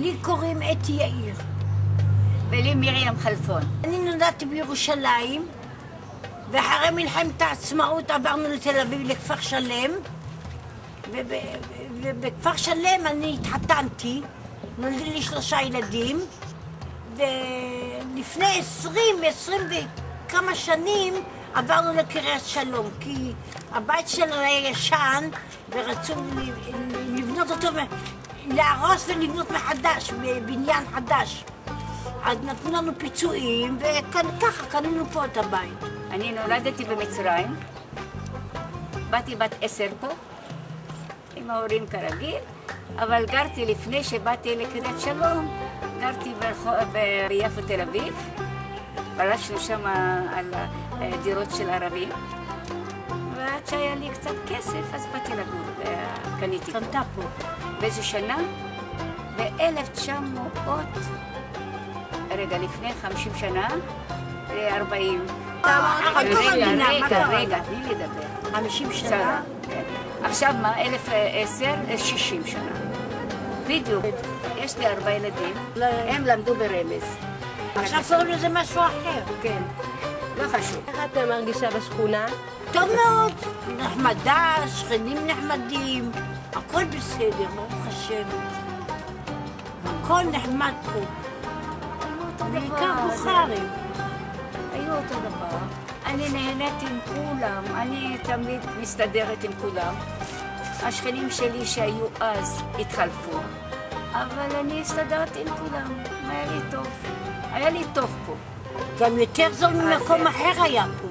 לי קוראים אתי יאיר. ולי מרים חלפון. אני נולדתי בירושלים, ואחרי מלחמת העצמאות עברנו לתל אביב לכפר שלם, ובכפר שלם אני התחתנתי, נולדו לי 3 ילדים, ולפני 20 וכמה שנים עברנו לקריית שלום, כי הבית שלנו היה ישן ורצו לבנות אותו, להרוס ולבנות מחדש, בבניין חדש. אז נתנו לנו פיצויים, וככה קנינו פה את הבית. אני נולדתי במצרים, באתי בת 10 פה, עם ההורים כרגיל, אבל גרתי לפני שבאתי לקריית שלום, גרתי ביפו תל אביב, פלשנו שם על דירות של ערבים, ועד שהיה לי קצת כסף, אז באתי לגור, קניתי. קנתה פה. באיזו שנה? ב-1900, רגע, לפני 50 שנה, 40. רגע, תני לי לדבר. 50 שנה? עכשיו מה, 60 שנה. בדיוק. יש לי 4 ילדים, הם למדו ברמז. עכשיו קוראים לזה משהו אחר. כן, לא חשוב. איך את מרגישה בשכונה? טוב מאוד, נחמדה, שכנים נחמדים, הכל בסדר, ברוך השם. הכל נחמד פה. בעיקר בוכרים. היו אותו דבר. אני נהנית עם כולם, אני תמיד מסתדרת עם כולם. השכנים שלי שהיו אז התחלפו, אבל אני הסתדרתי עם כולם, היה לי טוב. היה לי טוב פה. גם יותר זול ממקום אחר היה פה.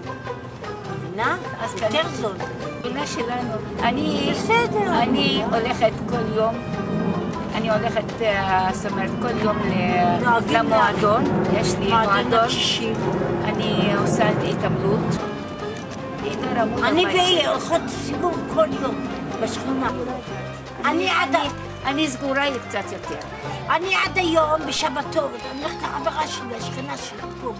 מבינה? אז יותר זול. מבינה שלנו. אני הולכת כל יום. אני הולכת, זאת אומרת, כל יום למועדון. יש לי מועדון. אני עושה התעמלות. אני והיא הולכות סיבוב כל יום בשכונה. אני סגורה לי קצת יותר. אני עד היום בשבתות, אני הולכת לחברה שלי, השכנה שלי פה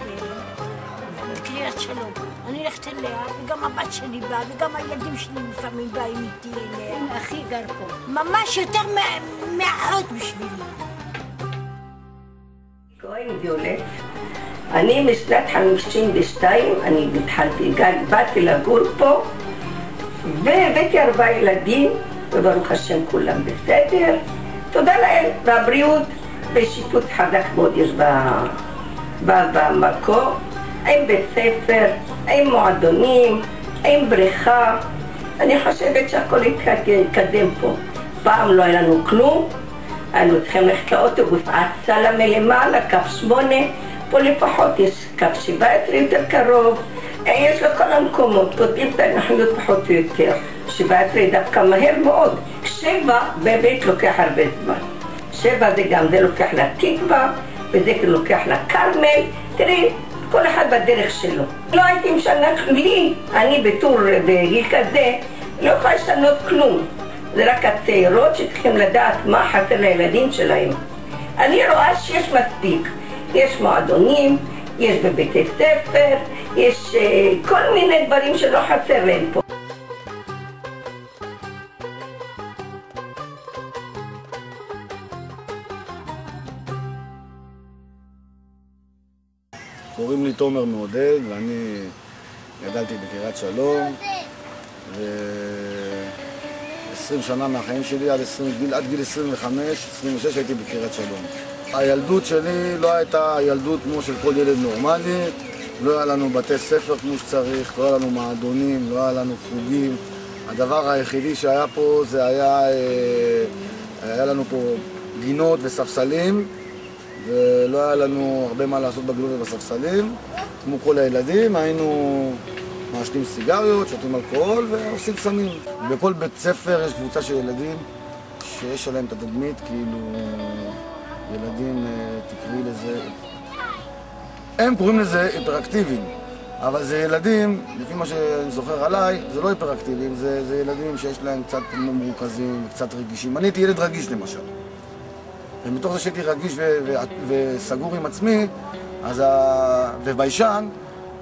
בקריית שלום. אני הולכת אליה, וגם הבת שלי באה, וגם הילדים שלי לפעמים באים איתי אליה. אחי גר פה. ממש יותר מאחות בשבילי. כהן ויולט. אני משנת 52, אני באתי לגור פה, והבאתי 4 ילדים, וברוך השם כולם בסדר. תודה לאל, והבריאות ושיפוץ חזק מאוד יש במקום, עם בית ספר, עם מועדונים, עם בריכה. אני חושבת שהכל יתקדם פה. פעם לא היה לנו כלום, היינו צריכים ללכת לאוטובוס עד סלמה למעלה, קו 8, פה לפחות יש קו 17 יותר קרוב, יש לכל המקומות, פותחים את הנחלות פחות או יותר. 17 דווקא מהר מאוד, 7 באמת לוקח הרבה זמן. 7 זה גם, זה לוקח לתקווה, וזה לוקח לכרמל, תראי, כל אחד בדרך שלו. לא הייתי משנה לי, אני בתור בגיל כזה, לא יכולה לשנות כלום. זה רק הצעירות שצריכים לדעת מה חסר לילדים שלהם. אני רואה שיש מספיק, יש מועדונים, יש בבתי ספר, יש כל מיני דברים שלא חסר להם פה. קוראים לי תומר מעודד, ואני גדלתי בקריית שלום, ו20 שנה מהחיים שלי, עד גיל 25-26 הייתי בקריית שלום. הילדות שלי לא הייתה ילדות כמו של כל ילד נורמלי, לא היה לנו בתי ספר כמו שצריך, לא היה לנו מועדונים, לא היה לנו חוגים. הדבר היחידי שהיה פה זה היה לנו פה גינות וספסלים, ולא היה לנו הרבה מה לעשות בגינות ובספסלים. כמו כל הילדים, היינו מעשנים סיגריות, שותים אלכוהול ועושים סמים. בכל בית ספר יש קבוצה של ילדים שיש עליהם את התדמית, כאילו ילדים, תקראי לזה, הם קוראים לזה היפראקטיביים, אבל זה ילדים, לפי מה שאני זוכר עליי, זה לא היפראקטיביים, זה ילדים שיש להם קצת מרוכזים וקצת רגישים. אני הייתי ילד רגיש למשל. ומתוך זה שהייתי רגיש וסגור עם עצמי, וביישן,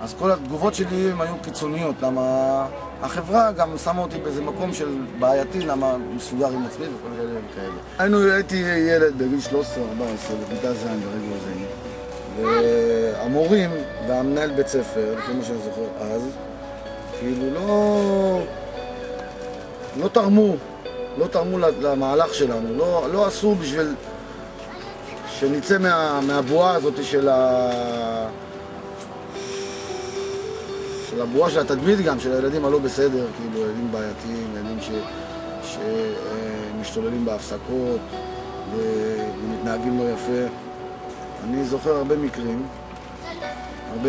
אז כל התגובות שלי הם היו קיצוניות, למה החברה גם שמה אותי באיזה מקום של בעייתי, למה מסוגר עם עצמי וכל כאלה וכאלה. הייתי ילד בגיל 13-14, בכיתה ז' ברגע זה, והמורים והמנהל בית ספר, לפי מה שאני זוכר אז, כאילו לא תרמו למהלך שלנו, לא עשו בשביל שנצא מהבועה הזאת של הבועה של התדמית גם, של הילדים הלא בסדר, כאילו ילדים בעייתיים, ילדים שמשתוללים בהפסקות ומתנהגים לא יפה. אני זוכר הרבה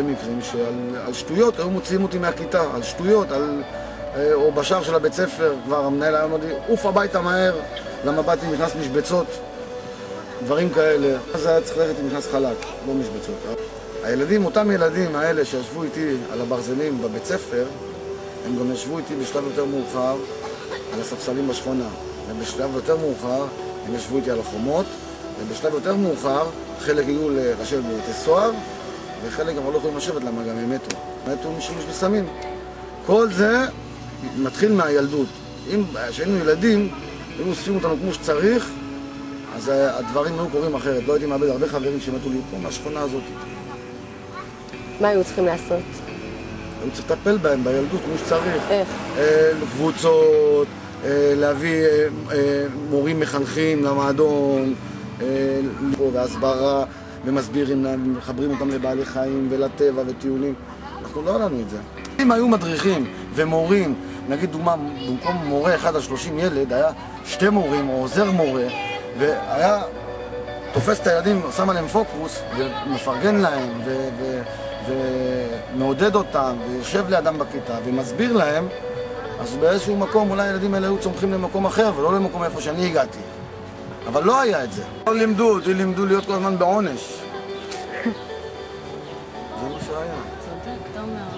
מקרים שעל שטויות היו מוציאים אותי מהכיתה, על שטויות, או בשער של הבית ספר, כבר המנהל היה אומר לי, עוף הביתה מהר, למה באתי נכנס משבצות, דברים כאלה. אז היה צריך ללכת עם נכנס חלק, לא משבצות. הילדים, אותם ילדים האלה שישבו איתי על הברזלים בבית ספר, הם גם ישבו איתי בשלב יותר מאוחר על הספסלים בשכונה. ובשלב יותר מאוחר הם ישבו איתי על החומות, ובשלב יותר מאוחר חלק הגיעו לשבת בבתי סוהר, וחלק גם לא יכולים לשבת למה גם הם מתו משימוש בסמים. כל זה מתחיל מהילדות. כשהיינו ילדים, אם אוספים אותנו כמו שצריך, אז הדברים היו קורים אחרת. לא הייתי מאבד הרבה חברים שמתו לי פה מהשכונה הזאת. מה היו צריכים לעשות? היו צריך לטפל בהם בילדות כמו שצריך. איך? קבוצות, להביא מורים מחנכים למועדון, והסברה, ומסבירים להם, ומחברים אותם לבעלי חיים ולטבע וטיולים. אנחנו לא עלינו את זה. אם היו מדריכים ומורים, נגיד דוגמה, במקום מורה 1 על 30 ילד, היה 2 מורים או עוזר מורה, והיה תופס את הילדים, שם עליהם פוקוס, ומפרגן להם, ומעודד אותם, ויושב לידם בכיתה, ומסביר להם, אז באיזשהו מקום אולי הילדים האלה היו צומחים למקום אחר, ולא למקום איפה שאני הגעתי. אבל לא היה את זה. לא לימדו אותי, לימדו להיות כל הזמן בעונש. זה מה שהיה.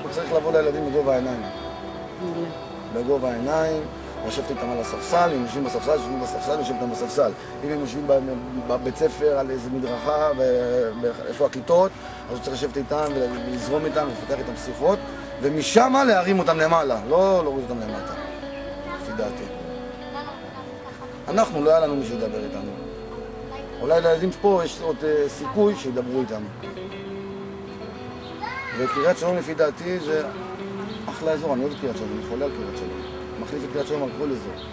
הוא צריך לבוא לילדים בגובה העיניים. בגובה העיניים, לשבת איתם על הספסל, אם יושבים בספסל, יושבים בספסל, יושבים איתם בספסל. אם הם יושבים בבית ספר על איזה מדרכה, ואיפה הכיתות, אז הוא צריך לשבת איתם ולזרום איתם, לפתח איתם שיחות, ומשם להרים אותם למעלה, לא להוריד אותם למטה, לפי דעתי. אנחנו, לא היה לנו מי שידבר איתנו. אולי לילדים פה יש עוד סיכוי שידברו איתם. וקריית שלום לפי דעתי זה אחלה אזור, אני אוהב את קריית שלום, אני חולה על קריית שלום. מחליף את קריית שלום על כל אזור.